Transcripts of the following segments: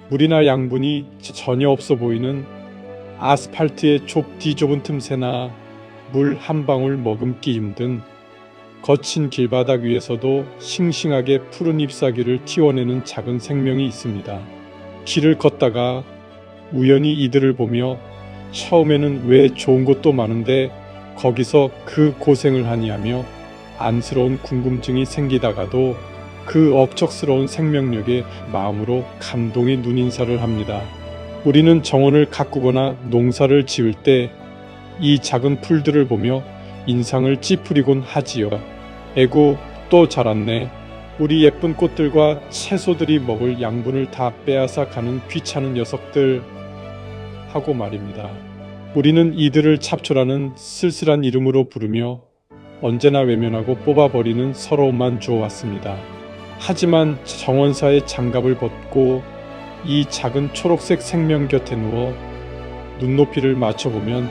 물이나 양분이 전혀 없어 보이는 아스팔트의 좁은 틈새나 물 한 방울 머금기 힘든 거친 길바닥 위에서도 싱싱하게 푸른 잎사귀를 틔워내는 작은 생명이 있습니다. 길을 걷다가 우연히 이들을 보며 처음에는 왜 좋은 곳도 많은데 거기서 그 고생을 하니 하며 안쓰러운 궁금증이 생기다가도 그 억척스러운 생명력에 마음으로 감동의 눈인사를 합니다. 우리는 정원을 가꾸거나 농사를 지을 때 이 작은 풀들을 보며 인상을 찌푸리곤 하지요. 에구, 또 자랐네. 우리 예쁜 꽃들과 채소들이 먹을 양분을 다 빼앗아 가는 귀찮은 녀석들 하고 말입니다. 우리는 이들을 잡초라는 쓸쓸한 이름으로 부르며 언제나 외면하고 뽑아버리는 서러움만 주어왔습니다. 하지만 정원사의 장갑을 벗고 이 작은 초록색 생명 곁에 누워 눈높이를 맞춰보면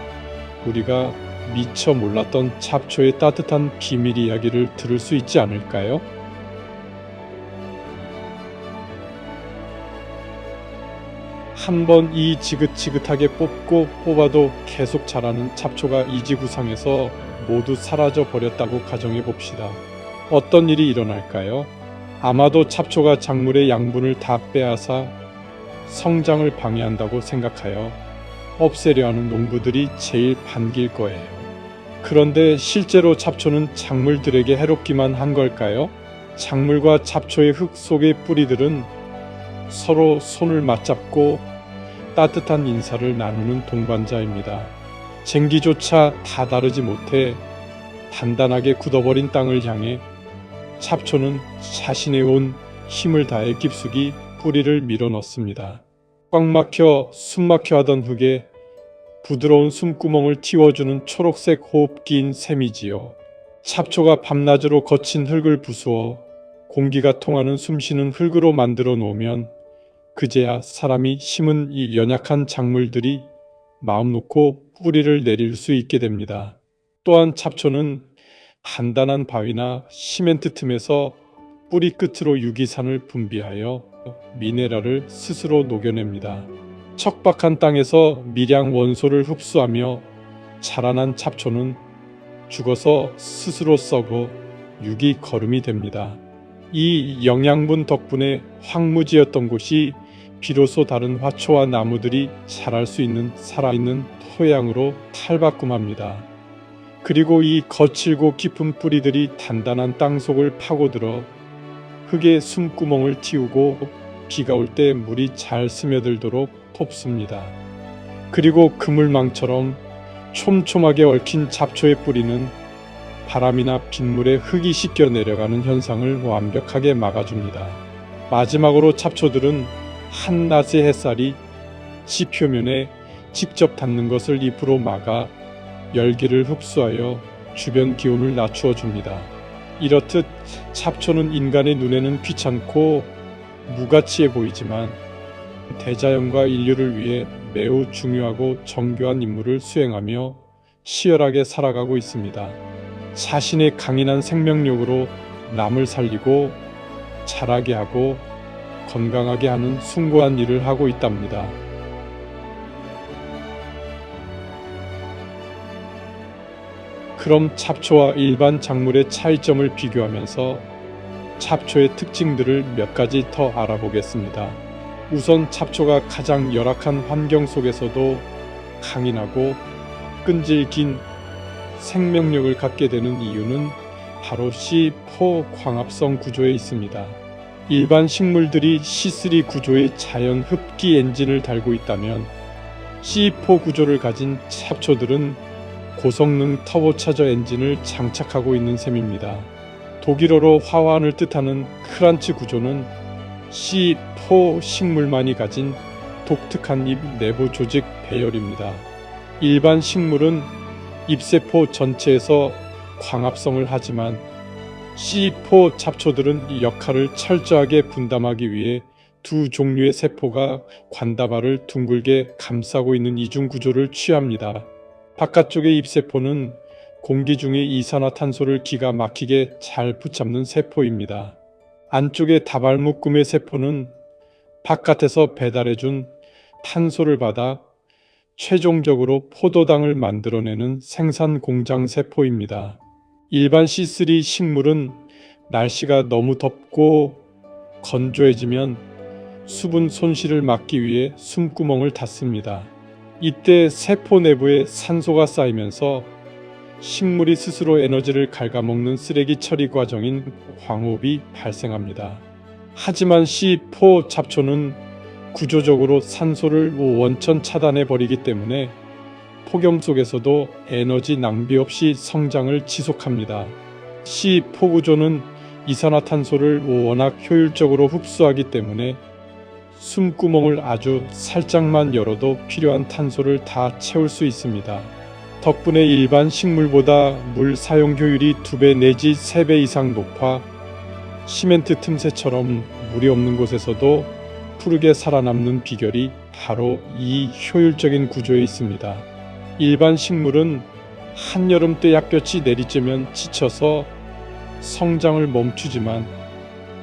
우리가 미처 몰랐던 잡초의 따뜻한 비밀 이야기를 들을 수 있지 않을까요? 한번 이 지긋지긋하게 뽑고 뽑아도 계속 자라는 잡초가 이 지구상에서 모두 사라져 버렸다고 가정해 봅시다. 어떤 일이 일어날까요? 아마도 잡초가 작물의 양분을 다 빼앗아 성장을 방해한다고 생각하여 없애려 하는 농부들이 제일 반길 거예요. 그런데 실제로 잡초는 작물들에게 해롭기만 한 걸까요? 작물과 잡초의 흙 속의 뿌리들은 서로 손을 맞잡고 따뜻한 인사를 나누는 동반자입니다. 쟁기조차 다 다르지 못해 단단하게 굳어버린 땅을 향해 잡초는 자신의 온 힘을 다해 깊숙이 뿌리를 밀어넣습니다. 꽉 막혀 숨막혀 하던 흙에 부드러운 숨구멍을 틔워주는 초록색 호흡기인 셈이지요. 잡초가 밤낮으로 거친 흙을 부수어 공기가 통하는 숨쉬는 흙으로 만들어 놓으면 그제야 사람이 심은 이 연약한 작물들이 마음 놓고 뿌리를 내릴 수 있게 됩니다. 또한 잡초는 단단한 바위나 시멘트 틈에서 뿌리 끝으로 유기산을 분비하여 미네랄을 스스로 녹여냅니다. 척박한 땅에서 미량 원소를 흡수하며 자라난 잡초는 죽어서 스스로 썩어 유기 거름이 됩니다. 이 영양분 덕분에 황무지였던 곳이 비로소 다른 화초와 나무들이 자랄 수 있는 살아있는 토양으로 탈바꿈합니다. 그리고 이 거칠고 깊은 뿌리들이 단단한 땅속을 파고들어 흙에 숨구멍을 틔우고 비가 올 때 물이 잘 스며들도록 돕습니다. 그리고 그물망처럼 촘촘하게 얽힌 잡초의 뿌리는 바람이나 빗물에 흙이 씻겨 내려가는 현상을 완벽하게 막아줍니다. 마지막으로 잡초들은 한낮의 햇살이 지 표면에 직접 닿는 것을 잎으로 막아 열기를 흡수하여 주변 기온을 낮추어 줍니다. 이렇듯 잡초는 인간의 눈에는 귀찮고 무가치해 보이지만 대자연과 인류를 위해 매우 중요하고 정교한 임무를 수행하며 치열하게 살아가고 있습니다. 자신의 강인한 생명력으로 남을 살리고 자라게 하고 건강하게 하는 숭고한 일을 하고 있답니다. 그럼 잡초와 일반 작물의 차이점을 비교하면서 잡초의 특징들을 몇 가지 더 알아보겠습니다. 우선 잡초가 가장 열악한 환경 속에서도 강인하고 끈질긴 생명력을 갖게 되는 이유는 바로 C4 광합성 구조에 있습니다. 일반 식물들이 C3 구조의 자연 흡기 엔진을 달고 있다면 C4 구조를 가진 잡초들은 고성능 터보차저 엔진을 장착하고 있는 셈입니다. 독일어로 화환을 뜻하는 크란츠 구조는 C4 식물만이 가진 독특한 잎 내부 조직 배열입니다. 일반 식물은 잎세포 전체에서 광합성을 하지만 C4 잡초들은 이 역할을 철저하게 분담하기 위해 두 종류의 세포가 관다발을 둥글게 감싸고 있는 이중 구조를 취합니다. 바깥쪽의 잎세포는 공기 중의 이산화탄소를 기가 막히게 잘 붙잡는 세포입니다. 안쪽의 다발묶음의 세포는 바깥에서 배달해준 탄소를 받아 최종적으로 포도당을 만들어내는 생산 공장 세포입니다. 일반 C3 식물은 날씨가 너무 덥고 건조해지면 수분 손실을 막기 위해 숨구멍을 닫습니다. 이때 세포 내부에 산소가 쌓이면서 식물이 스스로 에너지를 갉아먹는 쓰레기 처리 과정인 광호흡이 발생합니다. 하지만 C4 잡초는 구조적으로 산소를 원천 차단해 버리기 때문에 폭염 속에서도 에너지 낭비 없이 성장을 지속합니다. C4 구조는 이산화탄소를 워낙 효율적으로 흡수하기 때문에 숨구멍을 아주 살짝만 열어도 필요한 탄소를 다 채울 수 있습니다. 덕분에 일반 식물보다 물 사용 효율이 2배 내지 3배 이상 높아 시멘트 틈새처럼 물이 없는 곳에서도 푸르게 살아남는 비결이 바로 이 효율적인 구조에 있습니다. 일반 식물은 한여름 때 약볕이 내리쬐면 지쳐서 성장을 멈추지만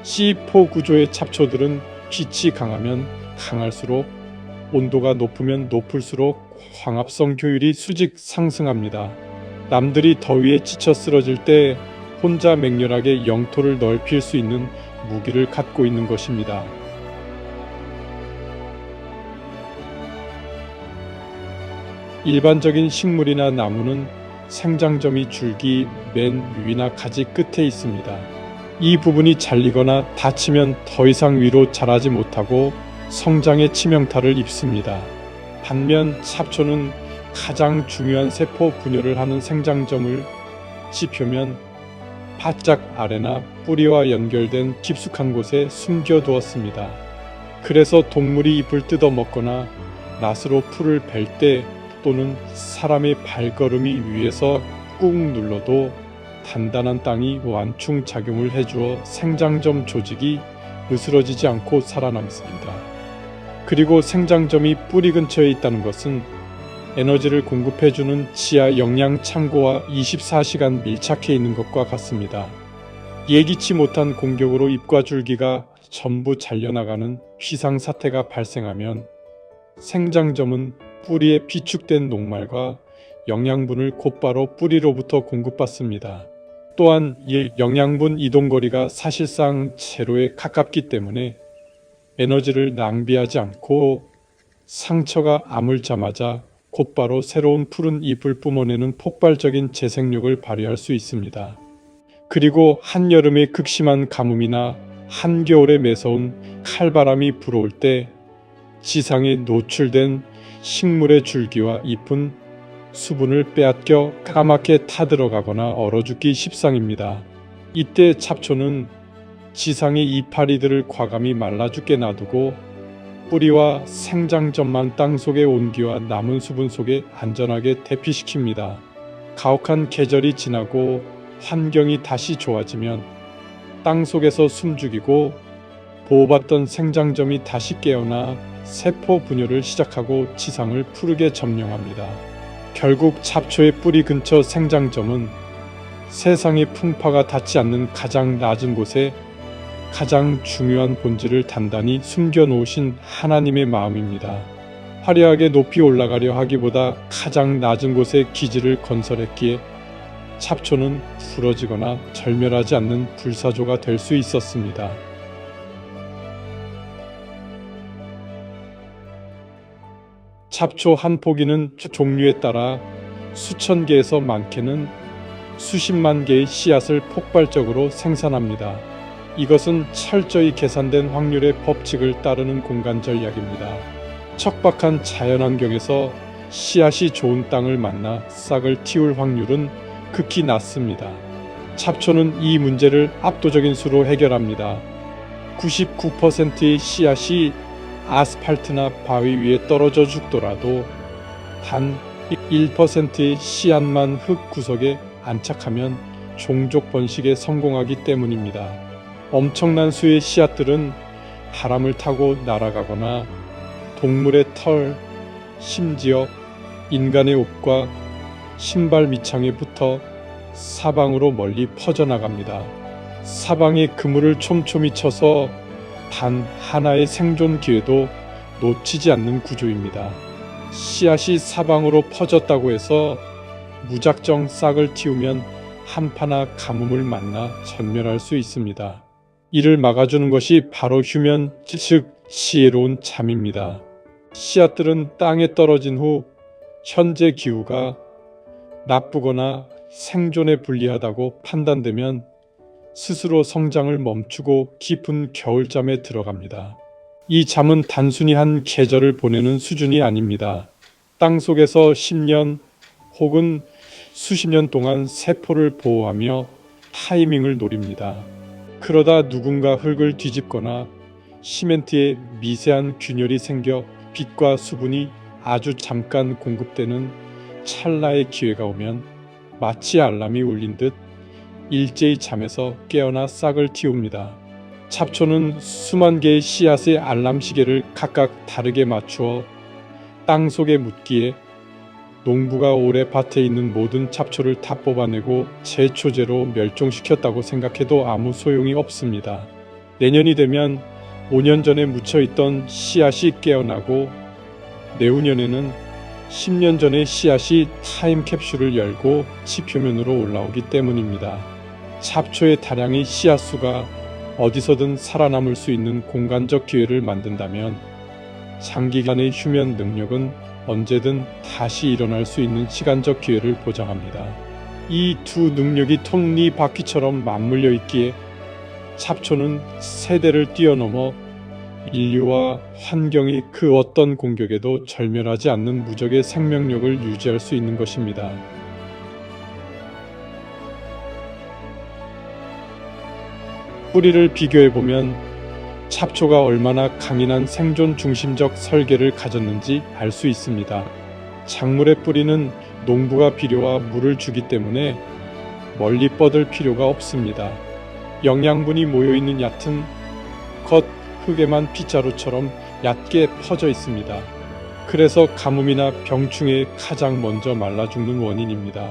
C4 구조의 잡초들은 빛이 강하면 강할수록 온도가 높으면 높을수록 광합성 효율이 수직 상승합니다. 남들이 더위에 지쳐 쓰러질 때 혼자 맹렬하게 영토를 넓힐 수 있는 무기를 갖고 있는 것입니다. 일반적인 식물이나 나무는 생장점이 줄기 맨 위나 가지 끝에 있습니다. 이 부분이 잘리거나 다치면 더 이상 위로 자라지 못하고 성장에 치명타를 입습니다. 반면 잡초는 가장 중요한 세포 분열을 하는 생장점을 지표면 바짝 아래나 뿌리와 연결된 깊숙한 곳에 숨겨두었습니다. 그래서 동물이 잎을 뜯어 먹거나 낫으로 풀을 벨 때 또는 사람의 발걸음이 위에서 꾹 눌러도 단단한 땅이 완충 작용을 해주어 생장점 조직이 으스러지지 않고 살아남습니다. 그리고 생장점이 뿌리 근처에 있다는 것은 에너지를 공급해주는 지하 영양 창고와 24시간 밀착해 있는 것과 같습니다. 예기치 못한 공격으로 잎과 줄기가 전부 잘려나가는 비상사태가 발생하면 생장점은 뿌리에 비축된 녹말과 영양분을 곧바로 뿌리로부터 공급받습니다. 또한 이 영양분 이동거리가 사실상 제로에 가깝기 때문에 에너지를 낭비하지 않고 상처가 아물자마자 곧바로 새로운 푸른 잎을 뿜어내는 폭발적인 재생력을 발휘할 수 있습니다. 그리고 한여름의 극심한 가뭄이나 한겨울에 매서운 칼바람이 불어올 때 지상에 노출된 식물의 줄기와 잎은 수분을 빼앗겨 까맣게 타들어가거나 얼어 죽기 십상입니다. 이때 잡초는 지상의 이파리들을 과감히 말라 죽게 놔두고 뿌리와 생장점만 땅속의 온기와 남은 수분 속에 안전하게 대피시킵니다. 가혹한 계절이 지나고 환경이 다시 좋아지면 땅속에서 숨죽이고 보호받던 생장점이 다시 깨어나 세포 분열을 시작하고 지상을 푸르게 점령합니다. 결국 잡초의 뿌리 근처 생장점은 세상의 풍파가 닿지 않는 가장 낮은 곳에 가장 중요한 본질을 단단히 숨겨놓으신 하나님의 마음입니다. 화려하게 높이 올라가려 하기보다 가장 낮은 곳에 기지를 건설했기에 잡초는 부러지거나 절멸하지 않는 불사조가 될 수 있었습니다. 잡초 한 포기는 종류에 따라 수천 개에서 많게는 수십만 개의 씨앗을 폭발적으로 생산합니다. 이것은 철저히 계산된 확률의 법칙을 따르는 공간 전략입니다. 척박한 자연환경에서 씨앗이 좋은 땅을 만나 싹을 틔울 확률은 극히 낮습니다. 잡초는 이 문제를 압도적인 수로 해결합니다. 99%의 씨앗이 아스팔트나 바위 위에 떨어져 죽더라도 단 1%의 씨앗만 흙 구석에 안착하면 종족 번식에 성공하기 때문입니다. 엄청난 수의 씨앗들은 바람을 타고 날아가거나 동물의 털, 심지어 인간의 옷과 신발 밑창에 붙어 사방으로 멀리 퍼져나갑니다. 사방에 그물을 촘촘히 쳐서 단 하나의 생존 기회도 놓치지 않는 구조입니다. 씨앗이 사방으로 퍼졌다고 해서 무작정 싹을 틔우면 한파나 가뭄을 만나 전멸할 수 있습니다. 이를 막아주는 것이 바로 휴면, 즉 지혜로운 잠입니다. 씨앗들은 땅에 떨어진 후 현재 기후가 나쁘거나 생존에 불리하다고 판단되면 스스로 성장을 멈추고 깊은 겨울잠에 들어갑니다. 이 잠은 단순히 한 계절을 보내는 수준이 아닙니다. 땅속에서 10년 혹은 수십 년 동안 세포를 보호하며 타이밍을 노립니다. 그러다 누군가 흙을 뒤집거나 시멘트에 미세한 균열이 생겨 빛과 수분이 아주 잠깐 공급되는 찰나의 기회가 오면 마치 알람이 울린 듯 일제히 잠에서 깨어나 싹을 틔웁니다. 잡초는 수만 개의 씨앗의 알람 시계를 각각 다르게 맞추어 땅 속에 묻기에 농부가 올해 밭에 있는 모든 잡초를 다 뽑아내고 제초제로 멸종시켰다고 생각해도 아무 소용이 없습니다. 내년이 되면 5년 전에 묻혀있던 씨앗이 깨어나고 내후년에는 10년 전의 씨앗이 타임캡슐을 열고 지표면으로 올라오기 때문입니다. 잡초의 다량이 씨앗수가 어디서든 살아남을 수 있는 공간적 기회를 만든다면 장기간의 휴면 능력은 언제든 다시 일어날 수 있는 시간적 기회를 보장합니다. 이 두 능력이 톱니바퀴처럼 맞물려 있기에 잡초는 세대를 뛰어넘어 인류와 환경이 그 어떤 공격에도 절멸하지 않는 무적의 생명력을 유지할 수 있는 것입니다. 뿌리를 비교해보면 잡초가 얼마나 강인한 생존 중심적 설계를 가졌는지 알 수 있습니다. 작물의 뿌리는 농부가 비료와 물을 주기 때문에 멀리 뻗을 필요가 없습니다. 영양분이 모여있는 얕은 겉 흙에만 빗자루처럼 얕게 퍼져 있습니다. 그래서 가뭄이나 병충해에 가장 먼저 말라 죽는 원인입니다.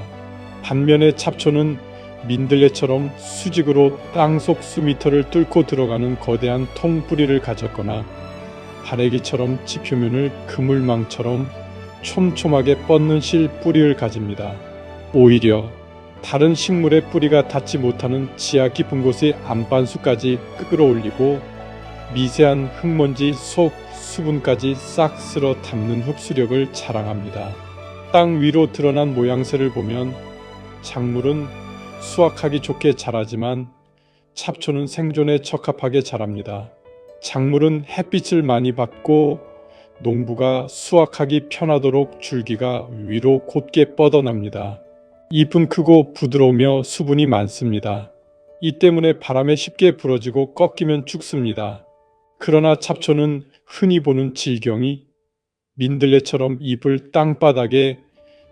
반면에 잡초는 민들레처럼 수직으로 땅속 수미터를 뚫고 들어가는 거대한 통뿌리를 가졌거나 바래기처럼 지표면을 그물망처럼 촘촘하게 뻗는 실 뿌리를 가집니다. 오히려 다른 식물의 뿌리가 닿지 못하는 지하 깊은 곳의 안반수까지 끌어올리고 미세한 흙먼지 속 수분까지 싹 쓸어 담는 흡수력을 자랑합니다. 땅 위로 드러난 모양새를 보면 작물은 수확하기 좋게 자라지만 잡초는 생존에 적합하게 자랍니다. 작물은 햇빛을 많이 받고 농부가 수확하기 편하도록 줄기가 위로 곧게 뻗어납니다. 잎은 크고 부드러우며 수분이 많습니다. 이 때문에 바람에 쉽게 부러지고 꺾이면 죽습니다. 그러나 잡초는 흔히 보는 질경이 민들레처럼 잎을 땅바닥에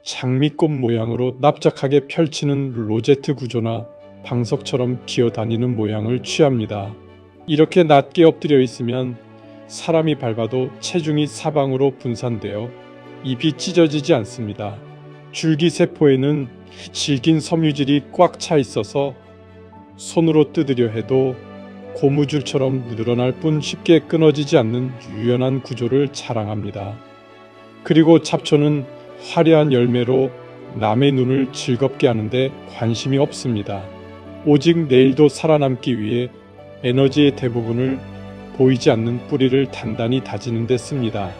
장미꽃 모양으로 납작하게 펼치는 로제트 구조나 방석처럼 기어다니는 모양을 취합니다. 이렇게 낮게 엎드려 있으면 사람이 밟아도 체중이 사방으로 분산되어 잎이 찢어지지 않습니다. 줄기세포에는 질긴 섬유질이 꽉 차 있어서 손으로 뜯으려 해도 고무줄처럼 늘어날 뿐 쉽게 끊어지지 않는 유연한 구조를 자랑합니다. 그리고 잡초는 화려한 열매로 남의 눈을 즐겁게 하는데 관심이 없습니다. 오직 내일도 살아남기 위해 에너지의 대부분을 보이지 않는 뿌리를 단단히 다지는 데 씁니다.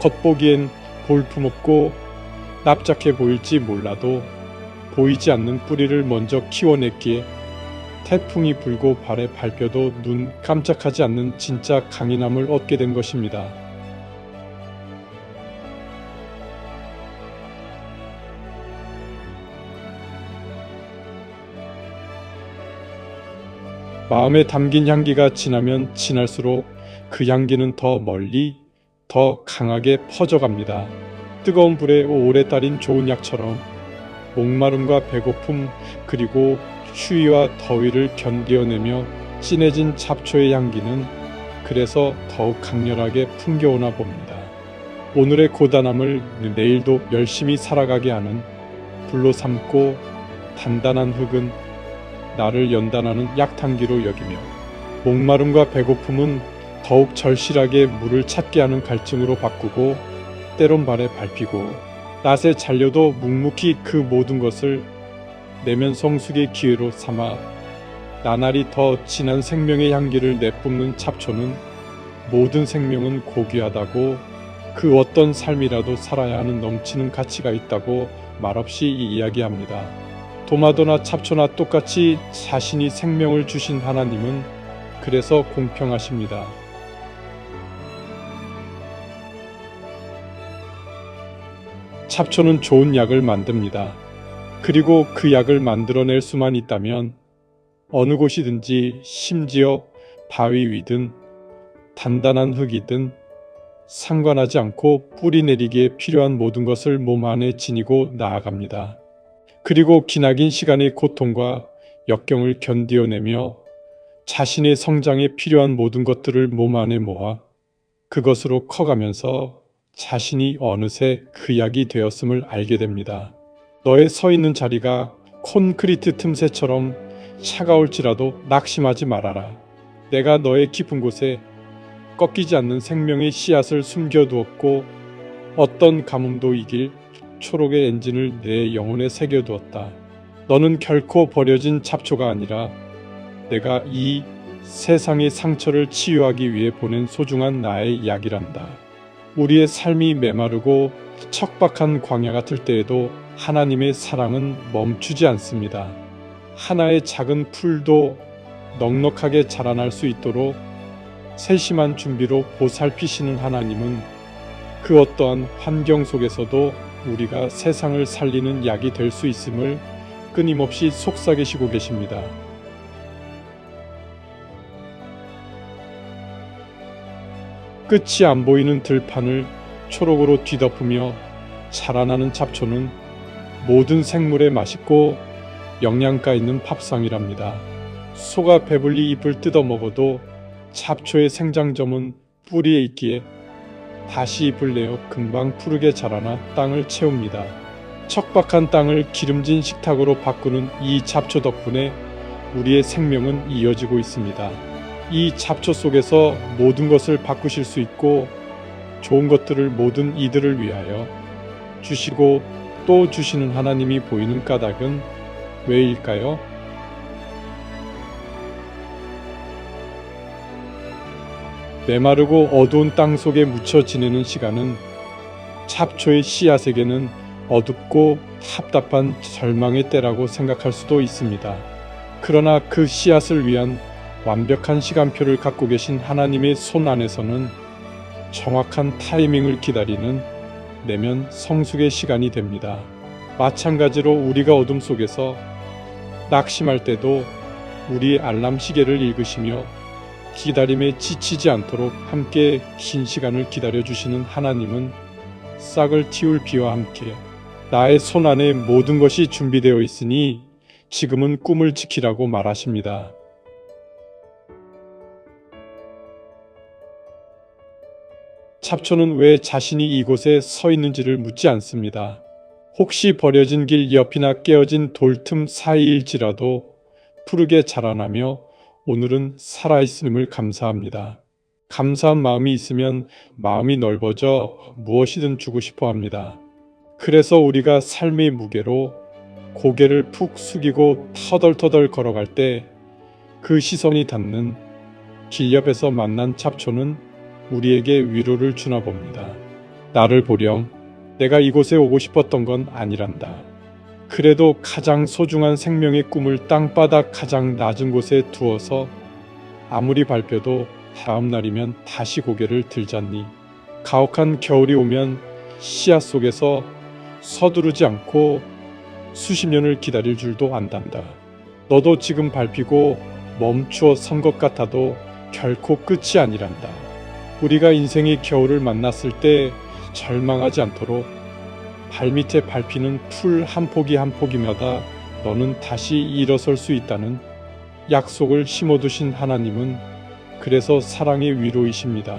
겉보기엔 볼품없고 납작해 보일지 몰라도 보이지 않는 뿌리를 먼저 키워냈기에 태풍이 불고 발에 밟혀도 눈 깜짝하지 않는 진짜 강인함을 얻게 된 것입니다. 마음에 담긴 향기가 진하면 진할수록 그 향기는 더 멀리, 더 강하게 퍼져갑니다. 뜨거운 불에 오래 달인 좋은 약처럼 목마름과 배고픔 그리고 추위와 더위를 견뎌내며 진해진 잡초의 향기는 그래서 더욱 강렬하게 풍겨오나 봅니다. 오늘의 고단함을 내일도 열심히 살아가게 하는 불로 삶고 단단한 흙은 나를 연단하는 약탕기로 여기며 목마름과 배고픔은 더욱 절실하게 물을 찾게 하는 갈증으로 바꾸고 때론 발에 밟히고 낫에 잘려도 묵묵히 그 모든 것을 내면 성숙의 기회로 삼아 나날이 더 진한 생명의 향기를 내뿜는 잡초는 모든 생명은 고귀하다고 그 어떤 삶이라도 살아야 하는 넘치는 가치가 있다고 말없이 이야기합니다. 도마도나 잡초나 똑같이 자신이 생명을 주신 하나님은 그래서 공평하십니다. 잡초는 좋은 약을 만듭니다. 그리고 그 약을 만들어낼 수만 있다면 어느 곳이든지 심지어 바위 위든 단단한 흙이든 상관하지 않고 뿌리 내리기에 필요한 모든 것을 몸 안에 지니고 나아갑니다. 그리고 기나긴 시간의 고통과 역경을 견디어내며 자신의 성장에 필요한 모든 것들을 몸 안에 모아 그것으로 커가면서 자신이 어느새 그 약이 되었음을 알게 됩니다. 너의 서 있는 자리가 콘크리트 틈새처럼 차가울지라도 낙심하지 말아라. 내가 너의 깊은 곳에 꺾이지 않는 생명의 씨앗을 숨겨두었고 어떤 가뭄도 이길 초록의 엔진을 내 영혼에 새겨두었다. 너는 결코 버려진 잡초가 아니라 내가 이 세상의 상처를 치유하기 위해 보낸 소중한 나의 약이란다. 우리의 삶이 메마르고 척박한 광야 같을 때에도 하나님의 사랑은 멈추지 않습니다. 하나의 작은 풀도 넉넉하게 자라날 수 있도록 세심한 준비로 보살피시는 하나님은 그 어떠한 환경 속에서도 우리가 세상을 살리는 약이 될 수 있음을 끊임없이 속삭이시고 계십니다. 끝이 안 보이는 들판을 초록으로 뒤덮으며 자라나는 잡초는 모든 생물에 맛있고 영양가 있는 밥상이랍니다. 소가 배불리 잎을 뜯어 먹어도 잡초의 생장점은 뿌리에 있기에 다시 잎을 내어 금방 푸르게 자라나 땅을 채웁니다. 척박한 땅을 기름진 식탁으로 바꾸는 이 잡초 덕분에 우리의 생명은 이어지고 있습니다. 이 잡초 속에서 모든 것을 바꾸실 수 있고 좋은 것들을 모든 이들을 위하여 주시고 또 주시는 하나님이 보이는 까닭은 왜일까요? 메마르고 어두운 땅 속에 묻혀 지내는 시간은 잡초의 씨앗에게는 어둡고 답답한 절망의 때라고 생각할 수도 있습니다. 그러나 그 씨앗을 위한 완벽한 시간표를 갖고 계신 하나님의 손 안에서는 정확한 타이밍을 기다리는 내면 성숙의 시간이 됩니다. 마찬가지로 우리가 어둠 속에서 낙심할 때도 우리의 알람 시계를 읽으시며 기다림에 지치지 않도록 함께 긴 시간을 기다려주시는 하나님은 싹을 틔울 비와 함께 나의 손 안에 모든 것이 준비되어 있으니 지금은 꿈을 지키라고 말하십니다. 잡초는 왜 자신이 이곳에 서 있는지를 묻지 않습니다. 혹시 버려진 길 옆이나 깨어진 돌틈 사이일지라도 푸르게 자라나며 오늘은 살아있음을 감사합니다. 감사한 마음이 있으면 마음이 넓어져 무엇이든 주고 싶어 합니다. 그래서 우리가 삶의 무게로 고개를 푹 숙이고 터덜터덜 걸어갈 때 그 시선이 닿는 길 옆에서 만난 잡초는 우리에게 위로를 주나 봅니다. 나를 보렴. 내가 이곳에 오고 싶었던 건 아니란다. 그래도 가장 소중한 생명의 꿈을 땅바닥 가장 낮은 곳에 두어서 아무리 밟혀도 다음 날이면 다시 고개를 들잖니. 가혹한 겨울이 오면 씨앗 속에서 서두르지 않고 수십 년을 기다릴 줄도 안단다. 너도 지금 밟히고 멈추어 선 것 같아도 결코 끝이 아니란다. 우리가 인생의 겨울을 만났을 때 절망하지 않도록 발밑에 밟히는 풀 한 포기 한 포기마다 너는 다시 일어설 수 있다는 약속을 심어두신 하나님은 그래서 사랑의 위로이십니다.